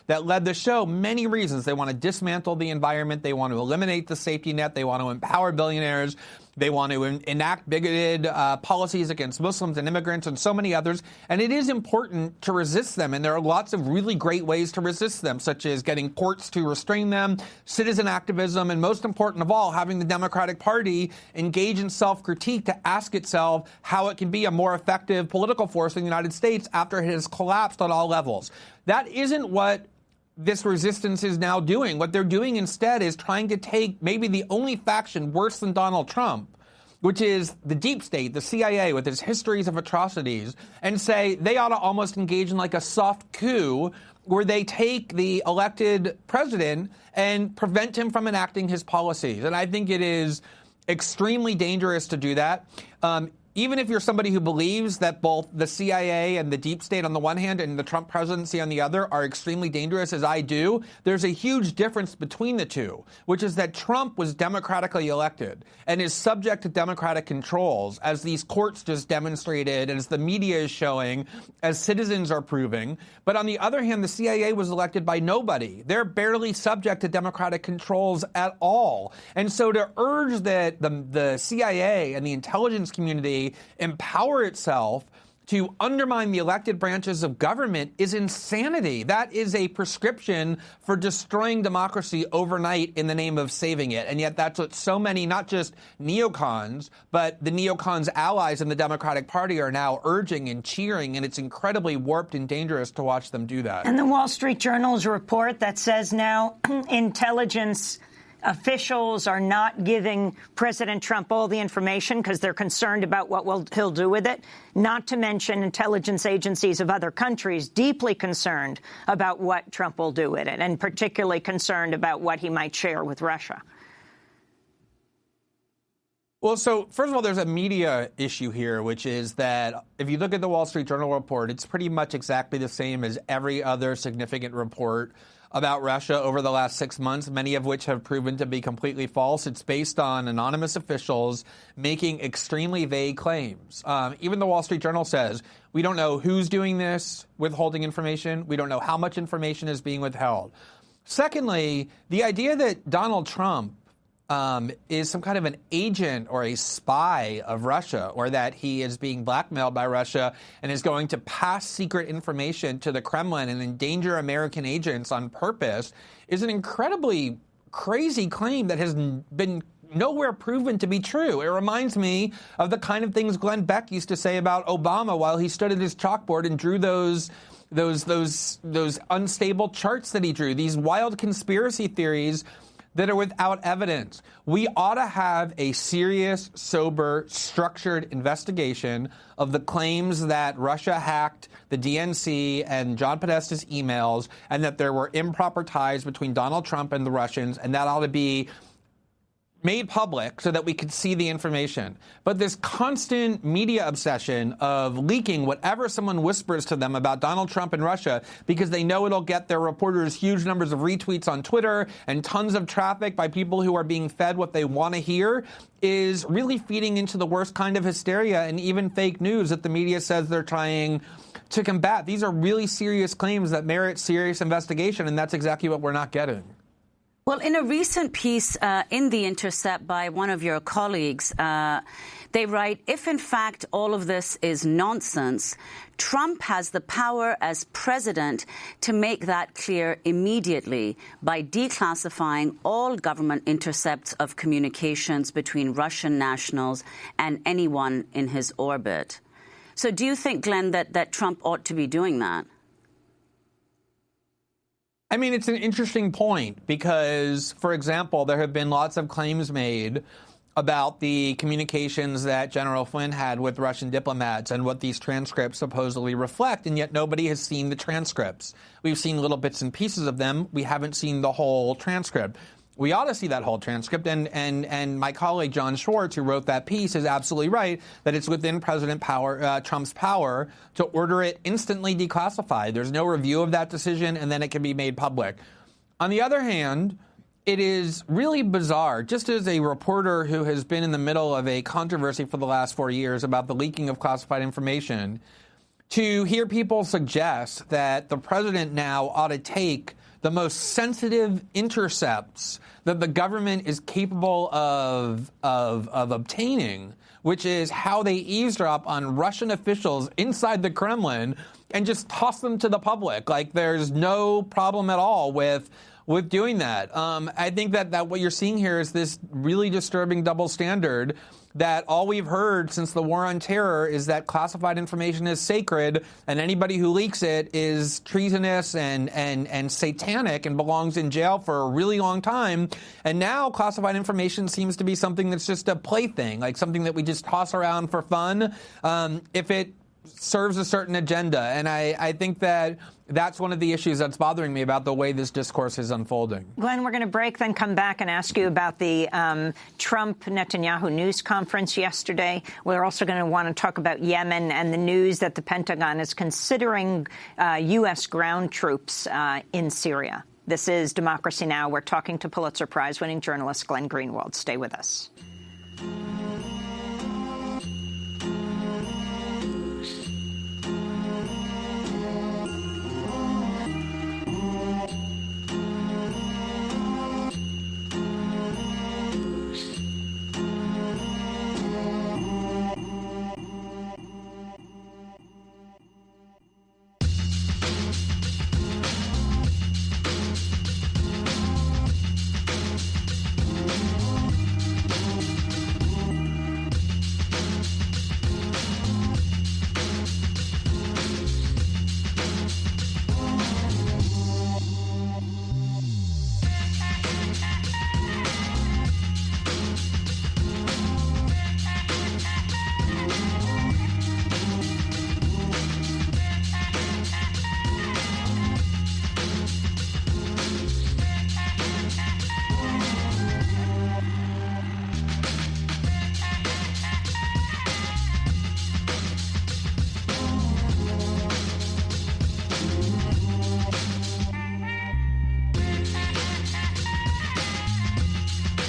that led the show many reasons. They want to dismantle the environment. They want to eliminate the safety net. They want to empower billionaires. They want to enact bigoted policies against Muslims and immigrants and so many others. And it is important to resist them. And there are lots of really great ways to resist them, such as getting courts to restrain them, citizen activism, and most important of all, having the Democratic Party engage in self-critique to ask itself how it can be a more effective political force in the United States after it has collapsed on all levels. That isn't what this resistance is now doing. What they're doing instead is trying to take maybe the only faction worse than Donald Trump, which is the deep state, the CIA, with its histories of atrocities, and say they ought to almost engage in like a soft coup where they take the elected president and prevent him from enacting his policies. And I think it is extremely dangerous to do that. Even if you're somebody who believes that both the CIA and the deep state on the one hand and the Trump presidency on the other are extremely dangerous, as I do, there's a huge difference between the two, which is that Trump was democratically elected and is subject to democratic controls, as these courts just demonstrated, as the media is showing, as citizens are proving. But on the other hand, the CIA was elected by nobody. They're barely subject to democratic controls at all. And so to urge that the CIA and the intelligence community empower itself to undermine the elected branches of government is insanity. That is a prescription for destroying democracy overnight in the name of saving it. And yet that's what so many, not just neocons, but the neocons' allies in the Democratic Party are now urging and cheering, and it's incredibly warped and dangerous to watch them do that. And the Wall Street Journal's report that says now intelligence officials are not giving President Trump all the information because they're concerned about what he'll do with it, not to mention intelligence agencies of other countries deeply concerned about what Trump will do with it, and particularly concerned about what he might share with Russia. Well, so first of all, there's a media issue here, which is that if you look at the Wall Street Journal report, it's pretty much exactly the same as every other significant report about Russia over the last 6 months, many of which have proven to be completely false. It's based on anonymous officials making extremely vague claims. Even the Wall Street Journal says, we don't know who's doing this, withholding information. We don't know how much information is being withheld. Secondly, the idea that Donald Trump is some kind of an agent or a spy of Russia, or that he is being blackmailed by Russia and is going to pass secret information to the Kremlin and endanger American agents on purpose, is an incredibly crazy claim that has been nowhere proven to be true. It reminds me of the kind of things Glenn Beck used to say about Obama while he stood at his chalkboard and drew those unstable charts that he drew, these wild conspiracy theories that are without evidence. We ought to have a serious, sober, structured investigation of the claims that Russia hacked the DNC and John Podesta's emails and that there were improper ties between Donald Trump and the Russians, and that ought to be made public so that we could see the information. But this constant media obsession of leaking whatever someone whispers to them about Donald Trump and Russia because they know it'll get their reporters huge numbers of retweets on Twitter and tons of traffic by people who are being fed what they want to hear is really feeding into the worst kind of hysteria and even fake news that the media says they're trying to combat. These are really serious claims that merit serious investigation, and that's exactly what we're not getting. Well, in a recent piece in The Intercept by one of your colleagues, they write, if in fact all of this is nonsense, Trump has the power as president to make that clear immediately by declassifying all government intercepts of communications between Russian nationals and anyone in his orbit. So do you think, Glenn, that Trump ought to be doing that? I mean, it's an interesting point because, for example, there have been lots of claims made about the communications that General Flynn had with Russian diplomats and what these transcripts supposedly reflect, and yet nobody has seen the transcripts. We've seen little bits and pieces of them. We haven't seen the whole transcript. We ought to see that whole transcript, and my colleague John Schwartz, who wrote that piece, is absolutely right that it's within President Trump's power to order it instantly declassified. There's no review of that decision, and then it can be made public. On the other hand, it is really bizarre, just as a reporter who has been in the middle of a controversy for the last 4 years about the leaking of classified information, to hear people suggest that the president now ought to take the most sensitive intercepts that the government is capable of obtaining, which is how they eavesdrop on Russian officials inside the Kremlin and just toss them to the public. Like, there's no problem at all with doing that. I think that what you're seeing here is this really disturbing double standard that all we've heard since the war on terror is that classified information is sacred and anybody who leaks it is treasonous and satanic and belongs in jail for a really long time. And now classified information seems to be something that's just a plaything, like something that we just toss around for fun if it serves a certain agenda. And I think that that's one of the issues that's bothering me about the way this discourse is unfolding. Glenn, we're going to break, then come back and ask you about the Trump-Netanyahu news conference yesterday. We're also going to want to talk about Yemen and the news that the Pentagon is considering U.S. ground troops in Syria. This is Democracy Now! We're talking to Pulitzer Prize-winning journalist Glenn Greenwald. Stay with us.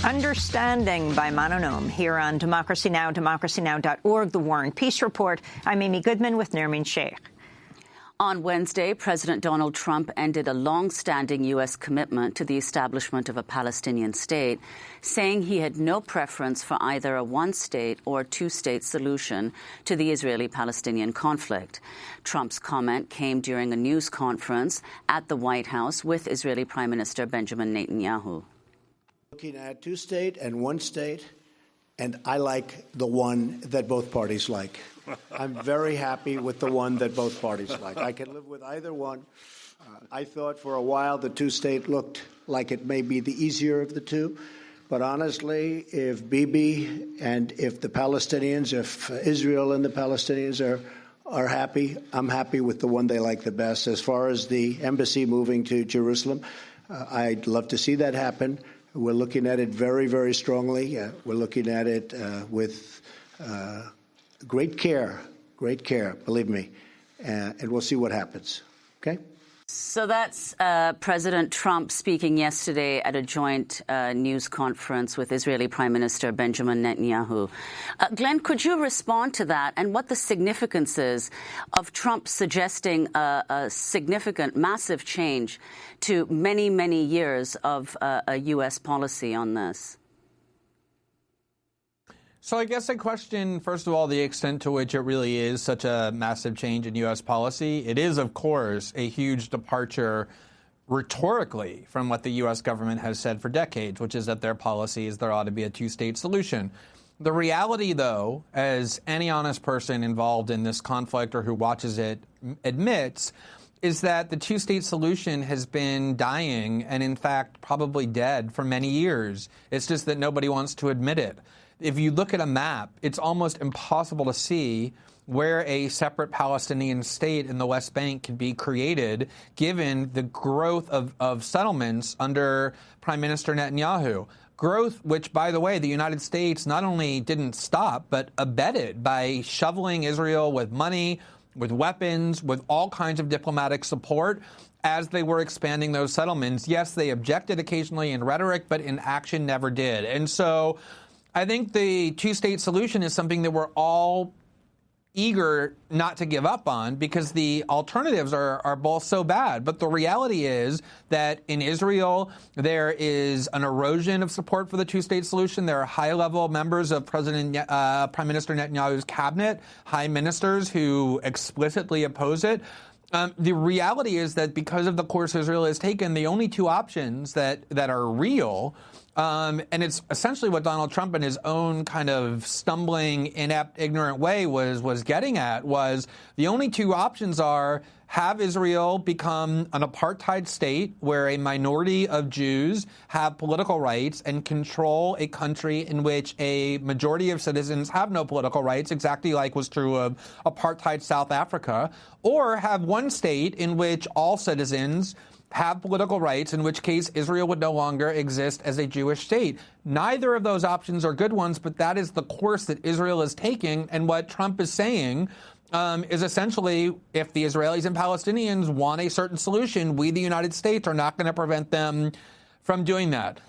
Understanding by Mano Noam here on Democracy Now!, democracynow.org, The War and Peace Report. I'm Amy Goodman with Nermeen Sheikh. On Wednesday, President Donald Trump ended a long-standing U.S. commitment to the establishment of a Palestinian state, saying he had no preference for either a one-state or two-state solution to the Israeli-Palestinian conflict. Trump's comment came during a news conference at the White House with Israeli Prime Minister Benjamin Netanyahu. Looking at two-state and one-state, and I like the one that both parties like. I'm very happy with the one that both parties like. I can live with either one. I thought for a while the two-state looked like it may be the easier of the two. But honestly, if Bibi and if the Palestinians, if Israel and the Palestinians are happy, I'm happy with the one they like the best. As far as the embassy moving to Jerusalem, I'd love to see that happen. We're looking at it very, very strongly. We're looking at it with great care, believe me. And we'll see what happens. Okay? So that's President Trump speaking yesterday at a joint news conference with Israeli Prime Minister Benjamin Netanyahu. Glenn, could you respond to that and what the significance is of Trump suggesting a significant, massive change to many, many years of a U.S. policy on this? So I guess I question, first of all, the extent to which it really is such a massive change in U.S. policy. It is, of course, a huge departure rhetorically from what the U.S. government has said for decades, which is that their policy is there ought to be a two-state solution. The reality, though, as any honest person involved in this conflict or who watches it admits, is that the two-state solution has been dying and, in fact, probably dead for many years. It's just that nobody wants to admit it. If you look at a map, it's almost impossible to see where a separate Palestinian state in the West Bank could be created, given the growth of settlements under Prime Minister Netanyahu. Growth which, by the way, the United States not only didn't stop, but abetted by shoveling Israel with money, with weapons, with all kinds of diplomatic support as they were expanding those settlements. Yes, they objected occasionally in rhetoric, but in action never did. And so I think the two-state solution is something that we're all eager not to give up on because the alternatives are both so bad. But the reality is that in Israel, there is an erosion of support for the two-state solution. There are high-level members of Prime Minister Netanyahu's cabinet, high ministers who explicitly oppose it. The reality is that because of the course Israel has taken, the only two options that are real, and it's essentially what Donald Trump in his own kind of stumbling, inept, ignorant way was getting at, was the only two options are have Israel become an apartheid state where a minority of Jews have political rights and control a country in which a majority of citizens have no political rights, exactly like was true of apartheid South Africa, or have one state in which all citizens have political rights, in which case Israel would no longer exist as a Jewish state. Neither of those options are good ones, but that is the course that Israel is taking. And what Trump is saying is essentially, if the Israelis and Palestinians want a certain solution, we, the United States, are not going to prevent them from doing that.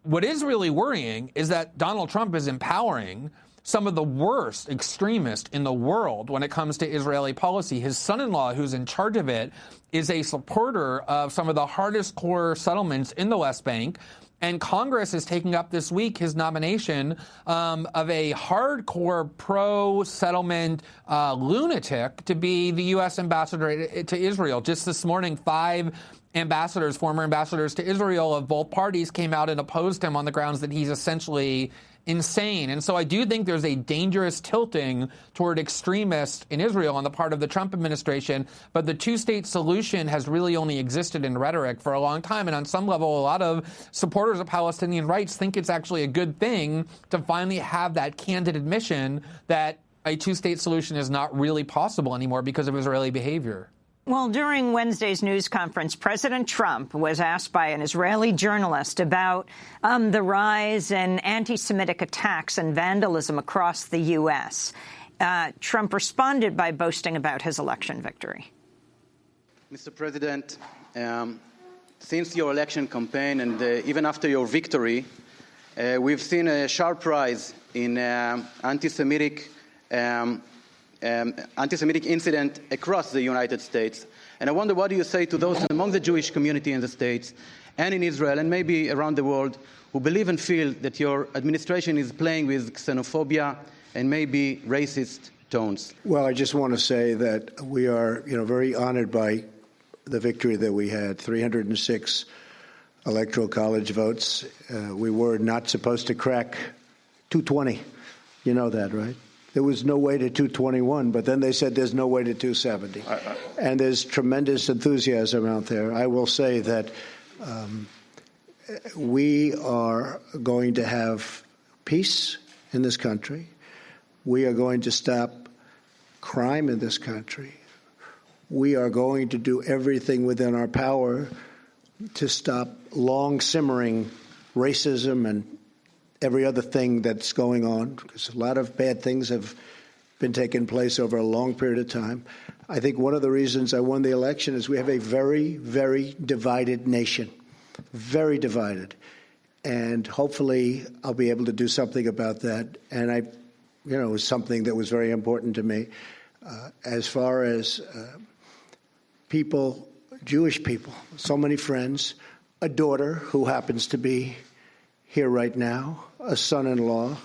What is really worrying is that Donald Trump is empowering some of the worst extremists in the world when it comes to Israeli policy. His son-in-law, who's in charge of it, is a supporter of some of the hardest core settlements in the West Bank. And Congress is taking up this week his nomination of a hardcore pro-settlement lunatic to be the U.S. ambassador to Israel. Just this morning, 5 ambassadors, former ambassadors to Israel of both parties, came out and opposed him on the grounds that he's essentially insane. And so I do think there's a dangerous tilting toward extremists in Israel on the part of the Trump administration. But the two-state solution has really only existed in rhetoric for a long time. And on some level, a lot of supporters of Palestinian rights think it's actually a good thing to finally have that candid admission that a two-state solution is not really possible anymore because of Israeli behavior. Well, during Wednesday's news conference, President Trump was asked by an Israeli journalist about the rise in anti-Semitic attacks and vandalism across the U.S. Trump responded by boasting about his election victory. Mr. President, since your election campaign and even after your victory, we've seen a sharp rise in anti-Semitic incident across the United States. And I wonder, what do you say to those among the Jewish community in the States and in Israel and maybe around the world who believe and feel that your administration is playing with xenophobia and maybe racist tones? Well, I just want to say that we are, very honored by the victory that we had, 306 electoral college votes. We were not supposed to crack 220. You know that, right? There was no way to 221, but then they said there's no way to 270. And there's tremendous enthusiasm out there. I will say that we are going to have peace in this country. We are going to stop crime in this country. We are going to do everything within our power to stop long simmering racism and every other thing that's going on, because a lot of bad things have been taking place over a long period of time. I think one of the reasons I won the election is we have a very, very divided nation, very divided. And hopefully I'll be able to do something about that. And it was something that was very important to me. As far as people, Jewish people, so many friends, a daughter who happens to be here right now, a son-in-law,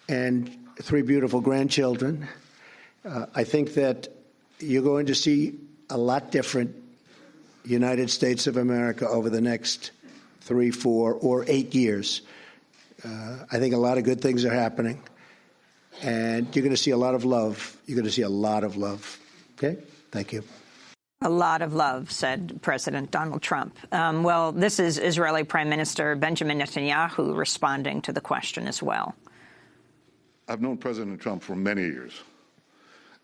and 3 beautiful grandchildren. I think that you're going to see a lot different United States of America over the next 3, 4, or 8 years. I think a lot of good things are happening, and you're going to see a lot of love. You're going to see a lot of love. Okay? Thank you. A lot of love, said President Donald Trump. Well, this is Israeli Prime Minister Benjamin Netanyahu responding to the question as well. I've known President Trump for many years,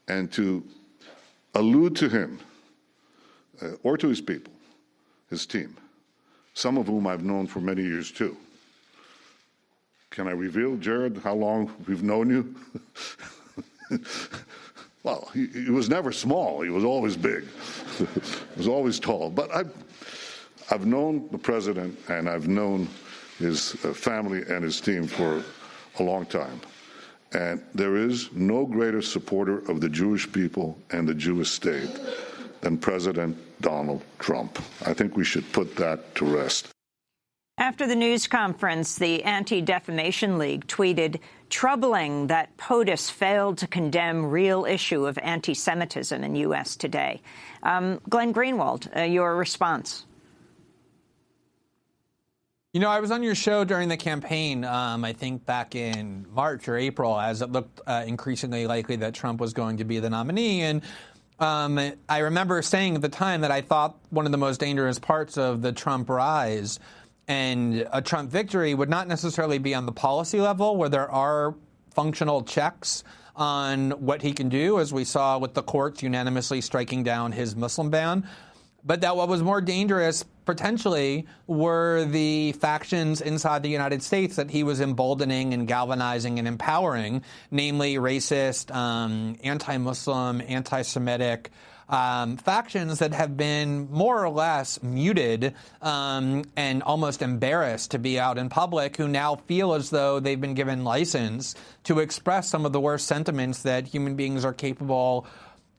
and to allude to him or to his people, his team, some of whom I've known for many years too. Can I reveal, Jared, how long we've known you? Well, he was never small. He was always big. He was always tall. But I've known the president, and I've known his family and his team for a long time. And there is no greater supporter of the Jewish people and the Jewish state than President Donald Trump. I think we should put that to rest. After the news conference, the Anti-Defamation League tweeted, "Troubling that POTUS failed to condemn real issue of anti-Semitism in U.S. today." Glenn Greenwald, your response. I was on your show during the campaign, I think back in March or April, as it looked increasingly likely that Trump was going to be the nominee. And I remember saying at the time that I thought one of the most dangerous parts of the Trump rise and a Trump victory would not necessarily be on the policy level, where there are functional checks on what he can do, as we saw with the courts unanimously striking down his Muslim ban, but that what was more dangerous potentially were the factions inside the United States that he was emboldening and galvanizing and empowering, namely racist, anti-Muslim, anti-Semitic factions that have been more or less muted and almost embarrassed to be out in public, who now feel as though they've been given license to express some of the worst sentiments that human beings are capable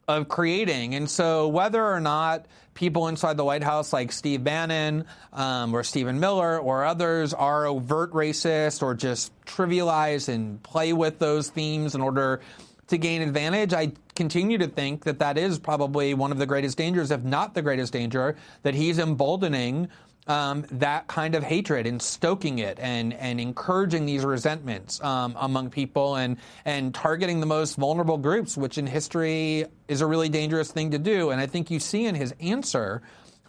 of creating. And so whether or not people inside the White House like Steve Bannon or Stephen Miller or others are overt racist or just trivialize and play with those themes in order to gain advantage, I continue to think that that is probably one of the greatest dangers, if not the greatest danger, that he's emboldening that kind of hatred and stoking it and encouraging these resentments among people and targeting the most vulnerable groups, which in history is a really dangerous thing to do. And I think you see in his answer,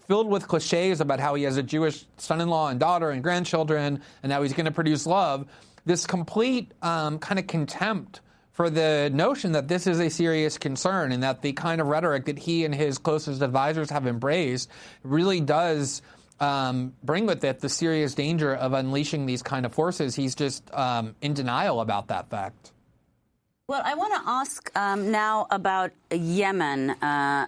filled with cliches about how he has a Jewish son-in-law and daughter and grandchildren and how he's going to produce love, this complete kind of contempt for the notion that this is a serious concern and that the kind of rhetoric that he and his closest advisors have embraced really does bring with it the serious danger of unleashing these kind of forces. He's just in denial about that fact. Well, I want to ask now about Yemen.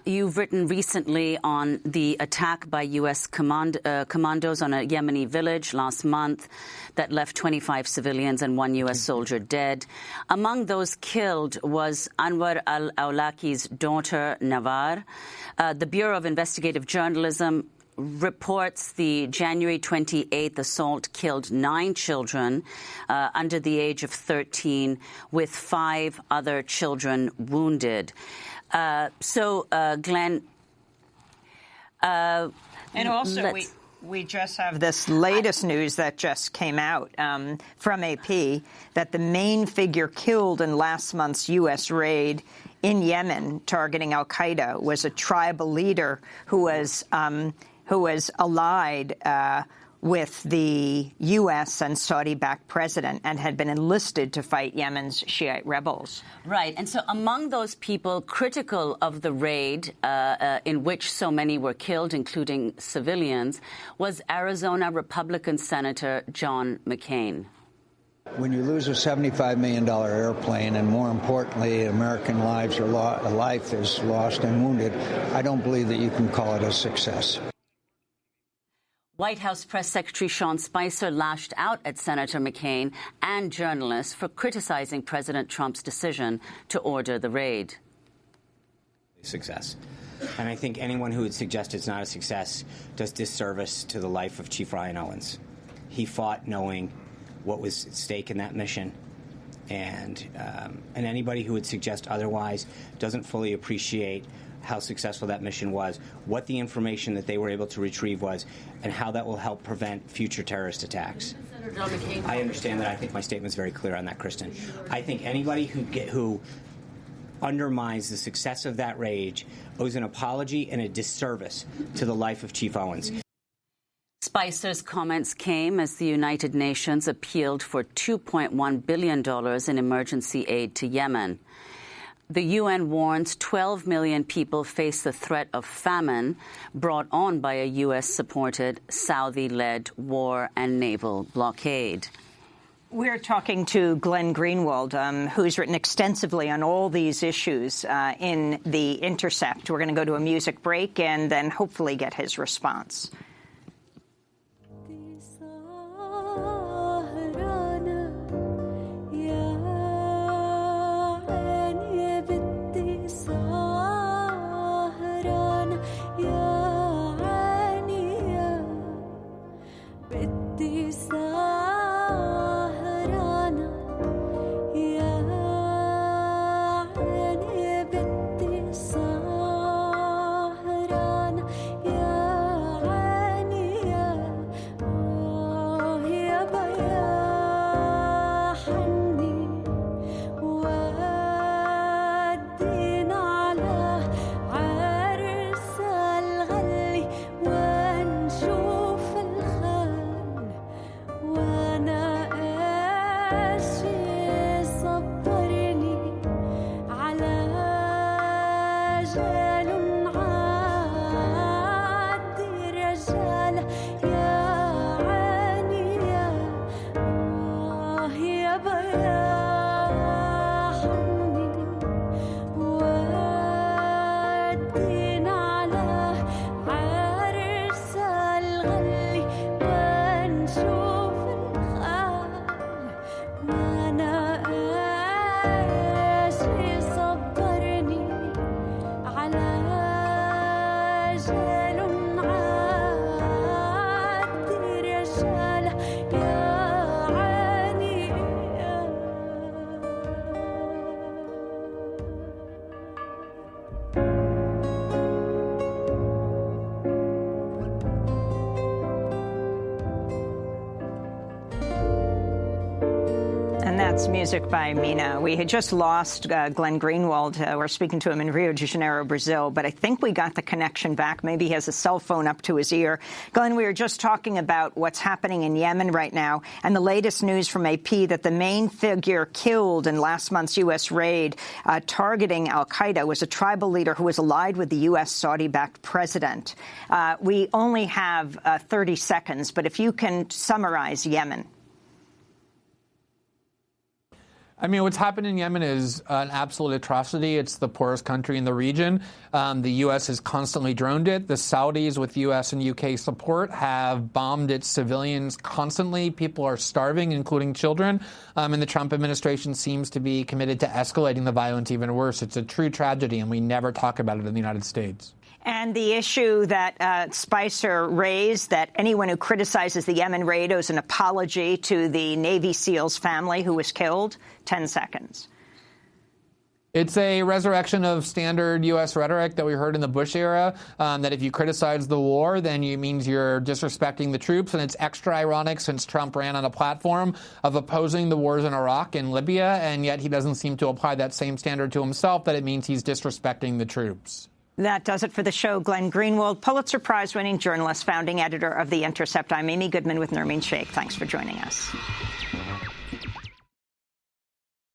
You've written recently on the attack by U.S. commandos on a Yemeni village last month that left 25 civilians and 1 U.S. soldier dead. Among those killed was Anwar al-Awlaki's daughter, Nawar. The Bureau of Investigative Journalism reports the January 28th assault killed 9 children under the age of 13, with 5 other children wounded. Glenn... and also, we just have this latest news that just came out from AP that the main figure killed in last month's U.S. raid in Yemen targeting al-Qaeda was a tribal leader who was allied with the U.S. and Saudi-backed president and had been enlisted to fight Yemen's Shiite rebels. Right. And so among those people critical of the raid in which so many were killed, including civilians, was Arizona Republican Senator John McCain. When you lose a $75 million airplane and, more importantly, American lives are a life is lost and wounded, I don't believe that you can call it a success. White House Press Secretary Sean Spicer lashed out at Senator McCain and journalists for criticizing President Trump's decision to order the raid. Success. And I think anyone who would suggest it's not a success does disservice to the life of Chief Ryan Owens. He fought knowing what was at stake in that mission. And anybody who would suggest otherwise doesn't fully appreciate how successful that mission was, what the information that they were able to retrieve was, and how that will help prevent future terrorist attacks. I understand that. I think my statement's very clear on that, Kristen. I think anybody who undermines the success of that raid owes an apology and a disservice to the life of Chief Owens. Spicer's comments came as the United Nations appealed for $2.1 billion in emergency aid to Yemen. The UN warns 12 million people face the threat of famine brought on by a U.S.-supported, Saudi-led war and naval blockade. We're talking to Glenn Greenwald, who's written extensively on all these issues in The Intercept. We're going to go to a music break and then hopefully get his response. That's music by Mina. We had just lost Glenn Greenwald. We're speaking to him in Rio de Janeiro, Brazil, but I think we got the connection back. Maybe he has a cell phone up to his ear. Glenn, we were just talking about what's happening in Yemen right now and the latest news from AP that the main figure killed in last month's U.S. raid targeting al-Qaeda was a tribal leader who was allied with the U.S. Saudi-backed president. We only have 30 seconds, but if you can summarize Yemen. I mean, what's happened in Yemen is an absolute atrocity. It's the poorest country in the region. The U.S. has constantly droned it. The Saudis, with U.S. and U.K. support, have bombed its civilians constantly. People are starving, including children. And the Trump administration seems to be committed to escalating the violence even worse. It's a true tragedy, and we never talk about it in the United States. And the issue that Spicer raised, that anyone who criticizes the Yemen raid owes an apology to the Navy SEAL's family who was killed. 10 seconds. It's a resurrection of standard U.S. rhetoric that we heard in the Bush era, that if you criticize the war, then it means you're disrespecting the troops. And it's extra ironic since Trump ran on a platform of opposing the wars in Iraq and Libya, and yet he doesn't seem to apply that same standard to himself, that it means he's disrespecting the troops. That does it for the show. Glenn Greenwald, Pulitzer Prize-winning journalist, founding editor of The Intercept. I'm Amy Goodman with Nermeen Sheikh. Thanks for joining us.